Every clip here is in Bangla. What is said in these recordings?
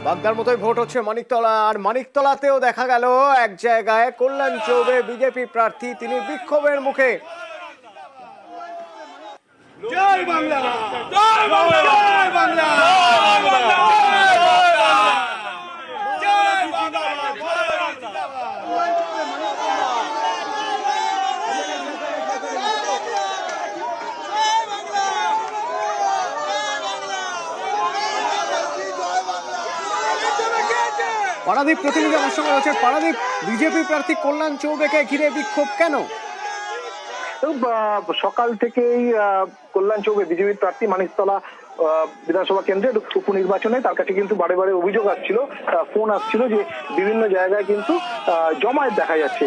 বাগদার মতোই ভোট হচ্ছে মানিকতলা, আর মানিকতলাতেও দেখা গেল এক জায়গায় কল্যাণ চৌবে বিজেপি প্রার্থী, তিনি বিক্ষোভের মুখে। জয় বাংলা, জয় বাংলা, জয় বাংলা, পারাদীপ প্রতিনিধি আমার সঙ্গে রয়েছে। পারাদীপ, বিজেপি প্রার্থী কল্যাণ চৌবেকে ঘিরে বিক্ষোভ কেন? সকাল থেকেই কল্যাণ চৌবে বিজেপির প্রার্থী মানিকতলা বিধানসভা কেন্দ্রের উপনির্বাচনে তার কাছে কিন্তু বারে বারে অভিযোগ আসছিল, ফোন আসছিল যে বিভিন্ন জায়গায় কিন্তু জমায়েত দেখা যাচ্ছে,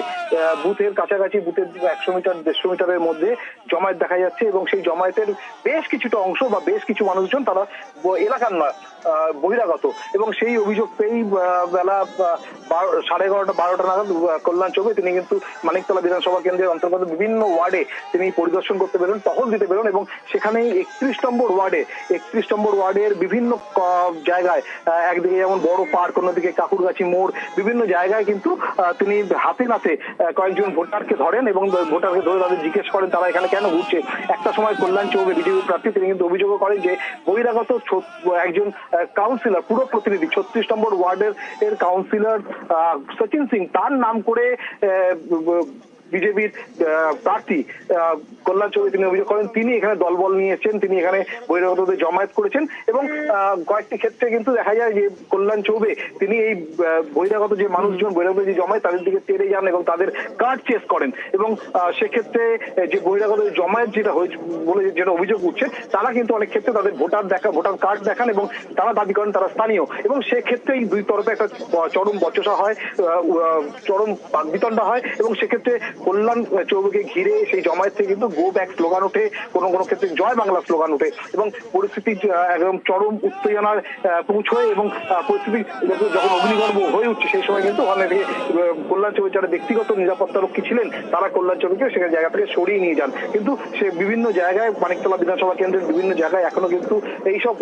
বুথের কাছাকাছি, বুথের 100 মিটার 150 মিটারের মধ্যে জমায়েত দেখা যাচ্ছে এবং সেই জমায়েতের বেশ কিছুটা অংশ বা বেশ কিছু মানুষজন তারা এলাকার নয়, বহিরাগত। এবং সেই অভিযোগ পেয়েই বেলা 11:30-12টা নাগাদ কল্যাণ চৌবে তিনি কিন্তু মানিকতলা বিধানসভা কেন্দ্রের অন্তর্গত বিভিন্ন ওয়ার্ডে তিনি পরিদর্শন করতে বেরোন, টহল দিতে বেরোন এবং সেখানেই 31 নম্বর ওয়ার্ডের বিভিন্ন জায়গায়, একদিকে যেমন বড় পার্ক, অন্যদিকে কাকুরগাছি মোড়, বিভিন্ন জায়গায় কিন্তু তিনি হাতে নাতে কয়েকজন ভোটারকে ধরেন এবং ভোটারকে ধরে তাদের জিজ্ঞেস করেন তারা এখানে কেন ঘুরছে। একটা সময় কল্যাণ চৌবে বিজেপি প্রার্থী তিনি কিন্তু অভিযোগও করেন যে বহিরাগত একজন কাউন্সিলর, পুরো প্রতিনিধি 36 নম্বর ওয়ার্ডের কাউন্সিলর সচিন সিং, তার নাম করে বিজেপির প্রার্থী কল্যাণ চৌবে তিনি অভিযোগ করেন তিনি এখানে দলবল নিয়ে এসেছেন, তিনি এখানে বহিরাগতদের জমায়েত করেছেন এবং কয়েকটি ক্ষেত্রে কিন্তু দেখা যায় যে কল্যাণ চৌবে তিনি এই বহিরাগত যে মানুষজন, বহিরাগত যে জমায়েত তাদের দিকে তেড়ে যান এবং তাদের কার্ড চেস করেন এবং সেক্ষেত্রে যে বহিরাগত জমায়েত যেটা হয়েছে বলে যেটা অভিযোগ উঠছে, তারা কিন্তু অনেক ক্ষেত্রে তাদের ভোটার কার্ড দেখান এবং তারা দাবি করেন তারা স্থানীয় এবং সেক্ষেত্রে এই দুই তরফে একটা চরম বচসা হয়, চরম বাকবিতণ্ডা হয় এবং সেক্ষেত্রে কল্যাণ চৌবেকে ঘিরে সেই জমায়েত থেকে কিন্তু গো ব্যাক স্লোগান ওঠে, কোনো কোনো ক্ষেত্রে জয় বাংলা স্লোগান ওঠে এবং পরিস্থিতি একদম চরম উত্তেজনার পৌঁছয় এবং পরিস্থিতি যখন অগ্নিগর্ভ হয়ে উঠছে সেই সময় কিন্তু ওখানে থেকে কল্যাণ চৌবের যারা ব্যক্তিগত নিরাপত্তা রক্ষী ছিলেন তারা কল্যাণ চৌবেকে সেখানে জায়গা থেকে সরিয়ে নিয়ে যান। কিন্তু সে বিভিন্ন জায়গায় মানিকতলা বিধানসভা কেন্দ্রের বিভিন্ন জায়গায় এখনো কিন্তু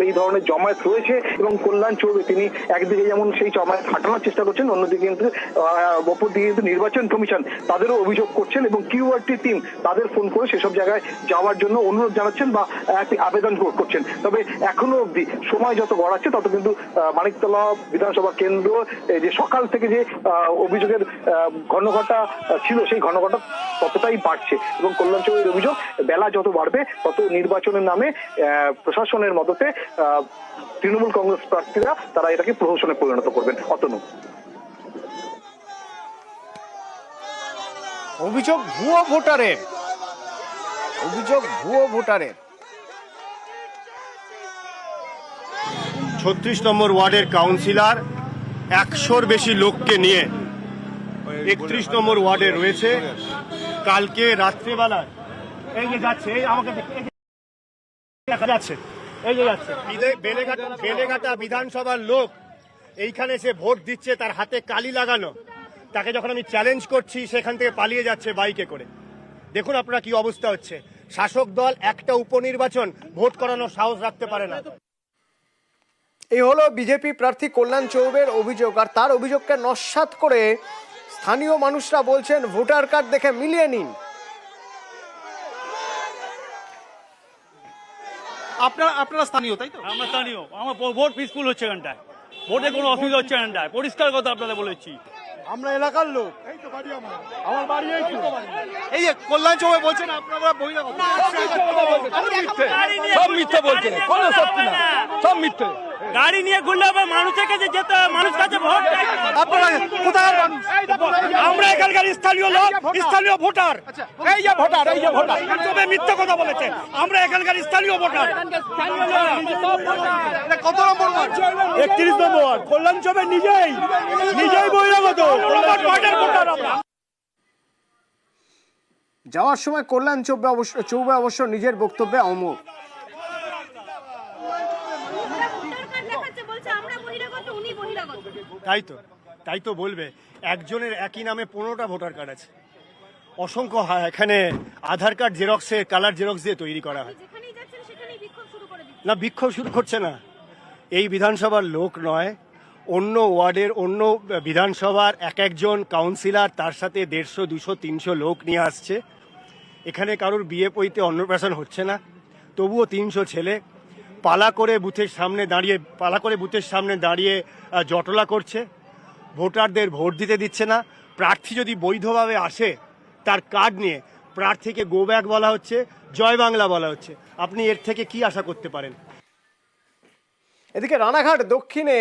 এই ধরনের জমায়েত রয়েছে এবং কল্যাণ চৌবে তিনি একদিকে যেমন সেই জমায়েত হাঁটানোর চেষ্টা করছেন, অন্যদিকে কিন্তু অপরদিকে কিন্তু নির্বাচন কমিশন তাদেরও অভিযোগ করছেন এবং কিউআরটি টিম তাদের ফোন করে সেসব জায়গায় যাওয়ার জন্য অনুরোধ জানাচ্ছেন বা একটি আবেদন করছেন। তবে এখনো অবধি সময় যত গড়াচ্ছে তত কিন্তু মানিকতলা বিধানসভা কেন্দ্র যে সকাল থেকে যে অভিযোগের ঘনঘটা ছিল সেই ঘনঘটা ততটাই বাড়ছে এবং কল্যাণ চৌবের অভিযোগ বেলা যত বাড়বে তত নির্বাচনের নামে প্রশাসনের মদতে তৃণমূল কংগ্রেস প্রার্থীরা তারা এটাকে প্রহসনে পরিণত করবেন। অতনু, অভিযোগ ভুয়ো ভোটারের, 36 নম্বর ওয়ার্ডের কাউন্সিলর 100-র বেশি লোককে নিয়ে 31 নম্বর ওয়ার্ডে রয়েছে। কালকে রাত্রেবেলা এই যে যাচ্ছে, আমাকে দেখা যাচ্ছে, এই যে যাচ্ছে বেলেঘাটা বিধানসভার লোক এইখানে সে ভোট দিচ্ছে, তার হাতে কালি লাগানো, তাকে যখন আমি চ্যালেঞ্জ করছি সেখান থেকে পালিয়ে যাচ্ছে বাইকে করে। দেখুন আপনারা কি অবস্থা হচ্ছে। শাসক দল একটা উপনির্বাচন ভোট করানোর সাহস রাখতে পারে না। এই হলো বিজেপি প্রার্থী কল্যাণ চৌবের অভিযোগ, আর তার অভিযোগকে নস্যাৎ করে স্থানীয় মানুষরা বলছেন ভোটার কার্ড দেখে মিলিয়ে নিন। আপনারা স্থানীয় তাই তো? আমরা স্থানীয়, আমার ভোট পিসফুল হচ্ছে এখানটায়, ভোটে কোনো অসুবিধা হচ্ছে এখানটায়, পরিষ্কার কথা আপনাদের বলেছি। আমরা এলাকার লোক, আমার বাড়ি এই যে কল্যাণ চৌবে বলছেন আপনারা বহিরাগত, সব মিথ্যে বলছেন, কোনো সত্যি না, সব মিথ্যে। গাড়ি নিয়ে ঘুরলে হবে, মানুষের কাছে যেতে হবে, মানুষ কাছে ভোট। আপনারা কোথাকার মানুষ? আমরা এখানকার স্থানীয় লোক, স্থানীয় ভোটার। এই যে ভোটার, এই যে ভোটার, তবে মিথ্যে কথা বলেছে, আমরা এখানকার স্থানীয় ভোটার। কত নম্বর ওয়ার্ড? 31 নম্বর ওয়ার্ড। কল্যাণ চৌবে নিজেই বহিরাগত ভোটার আমরা। যাওয়ার সময় কল্যাণ চৌবে অবশ্য নিজের বক্তব্যে অমর। তাই তো বলবে, একজনের একই নামে 15টা ভোটার কার্ড আছে, অসংখ্য এখানে আধার কার্ড জেরক্সের কালার জেরক্স দিয়ে তৈরি করা হয়। না, বিক্ষোভ শুরু করছে না, এই বিধানসভার লোক নয়, অন্য ওয়ার্ডের অন্য বিধানসভার এক একজন কাউন্সিলর তার সাথে 150, 200, 300 লোক নিয়ে আসছে। এখানে কারোর বিয়ে পৈতে অন্নপ্রাশন হচ্ছে না, তবুও 300 ছেলে পালা করে বুথের সামনে দাঁড়িয়ে জটলা করছে, ভোটারদের ভোট দিতে দিচ্ছে না। প্রার্থী যদি বৈধভাবে আসে তার কার্ড নিয়ে প্রার্থীকে গো ব্যাক বলা হচ্ছে, জয় বাংলা বলা হচ্ছে। আপনি এর থেকে কি আশা করতে পারেন? এদিকে রানাঘাট দক্ষিণে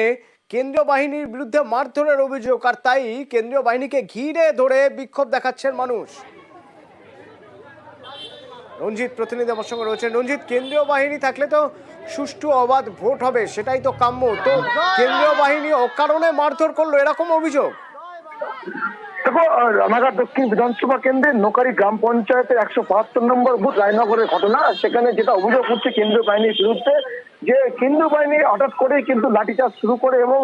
কেন্দ্রীয় বাহিনীর বিরুদ্ধে মারধরের অভিযোগ, আর তাই কেন্দ্রীয় বাহিনীকে ঘিরে ধরে বিক্ষোভ দেখাচ্ছেন মানুষ। রঞ্জিত প্রতিনিধি আমার সঙ্গে রয়েছেন। রঞ্জিত, কেন্দ্রীয় বাহিনী থাকলে তো সুষ্ঠু অবাধ ভোট হবে, সেটাই তো কাম্য। তো কেন্দ্রীয় বাহিনী অকারণে মারধর করলো, এরকম অভিযোগ। দেখো, রানাঘাট দক্ষিণ বিধানসভা কেন্দ্রের নোকারি গ্রাম পঞ্চায়েতের 175 নম্বর বুথ রায়নগরের ঘটনা। সেখানে যেটা অভিযোগ উঠছে কেন্দ্রীয় বাহিনীর বিরুদ্ধে, যে কেন্দ্রীয় বাহিনী হঠাৎ করে কিন্তু লাঠিচার্জ শুরু করে এবং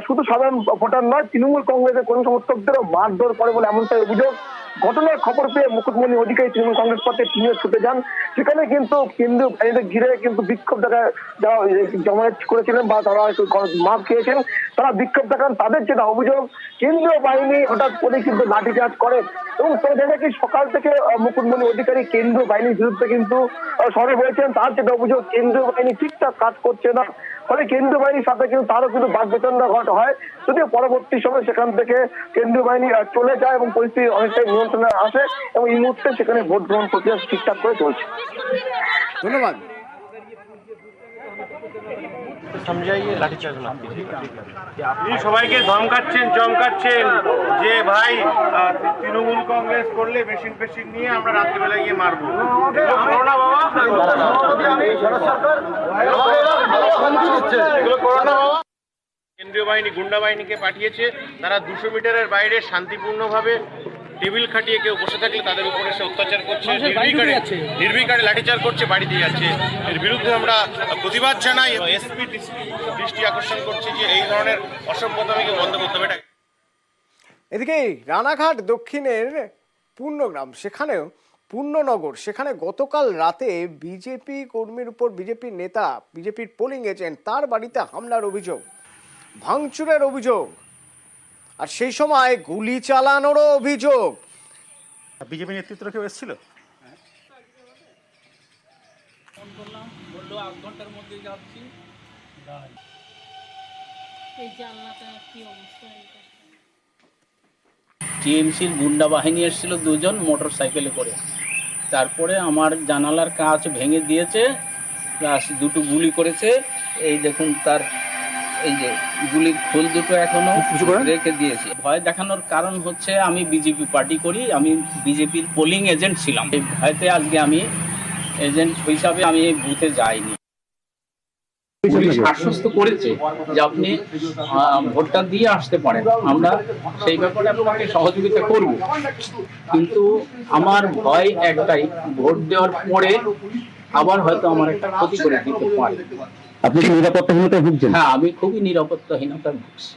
শুধু সাধারণ ভোটার নয়, তৃণমূল কংগ্রেসের কর্মী সমর্থকদেরও মারধর করে বলে এমনটাই অভিযোগ। ঘটনার খবর পেয়ে মুকুটমণি অধিকারী তৃণমূল কংগ্রেস পথে তিনিও ছুটে যান। সেখানে কিন্তু কেন্দ্রীয় বাহিনীকে ঘিরে কিন্তু বিক্ষোভ জমায়েত করেছিলেন বা তারা মাপ খেয়েছেন, তারা বিক্ষোভ দেখান। তাদের যেটা অভিযোগ, কেন্দ্রীয় বাহিনী হঠাৎ করে কিন্তু লাঠিচার্জ করে এবং দেখা কি সকাল থেকে মুকুটমণি অধিকারী কেন্দ্রীয় বাহিনীর বিরুদ্ধে কিন্তু সরব হয়েছেন। তার যেটা অভিযোগ, কেন্দ্রীয় বাহিনী ঠিকঠাক কাজ করছে না, ফলে কেন্দ্রীয় বাহিনীর সাথে কিন্তু তারও কিন্তু বাকবিতণ্ডা হয়। যদিও পরবর্তী সময় সেখান থেকে কেন্দ্রীয় বাহিনী চলে যায় এবং পরিস্থিতি অনেকটাই নিয়ন্ত্রণে আসে এবং এই মুহূর্তে সেখানে ভোট গ্রহণ প্রক্রিয়া ঠিকঠাক করে চলছে। ধন্যবাদ। আপনি সবাইকে ধমকাচ্ছেন চমকাচ্ছেন যে ভাই তৃণমূল কংগ্রেস করলে মেশিন নিয়ে আমরা রাত্রিবেলা গিয়ে মারবো। কেন্দ্রীয় বাহিনী গুন্ডা বাহিনীকে পাঠিয়েছে, তারা 200 মিটারের বাইরে শান্তিপূর্ণভাবে টেবিল খাটিয়ে কেউ বসে থাকলে তাদের উপরে সে অত্যাচার করছে, নির্বিকারে লাঠিচার্জ করছে, বাড়িতে যাচ্ছে। এর বিরুদ্ধে আমরা প্রতিবাদ জানাই। এসপি দৃষ্টি আকর্ষণ করছে যে এই ধরনের অসভ্যতামিকে বন্ধ করতে হবে। এদিকে রানাঘাট দক্ষিণের পূর্ণগ্রাম, সেখানেও পূর্ণনগর, সেখানে গতকাল রাতে বিজেপি কর্মীর উপর বিজেপির নেতা, বিজেপির পোলিং এজেন্ট, তার বাড়িতে হামলার অভিযোগ, ভাঙচুরের অভিযোগ, আর সেই সময় গুলি চালানোরও অভিযোগ। বিজেপি নেতৃত্ব কেউ এসেছিল? টিএমসির গুন্ডা বাহিনী এসেছিল 2 জন মোটর সাইকেলে করে। তারপরে আমার জানালার কাঁচ ভেঙে দিয়েছে, প্লাস 2টো গুলি করেছে। এই দেখুন, তার এই যে গুলির খোল 2টো এখনো রেখে দিয়েছে। ভয় দেখানোর কারণ হচ্ছে আমি বিজেপি পার্টি করি, আমি বিজেপির পোলিং এজেন্ট ছিলাম। এই ভয়তে আজকে আমি এজেন্ট হিসাবে আমি এই বুথে যাইনি। পুলিশ আশ্বস্ত করেছে যে আপনি ভোটটা দিয়ে আসতে পারেন, আমরা সেই ব্যাপারে আপনাকে সহযোগিতা করব। কিন্তু আমার ভয় একটাই, ভোট দেওয়ার পরে আবার হয়তো আমার একটা ক্ষতি করে দিতে পারে। আপনি কি নিরাপত্তাহীনতায় ভুগছেন? হ্যাঁ, আমি খুবই নিরাপত্তাহীনতায় ভুগছি।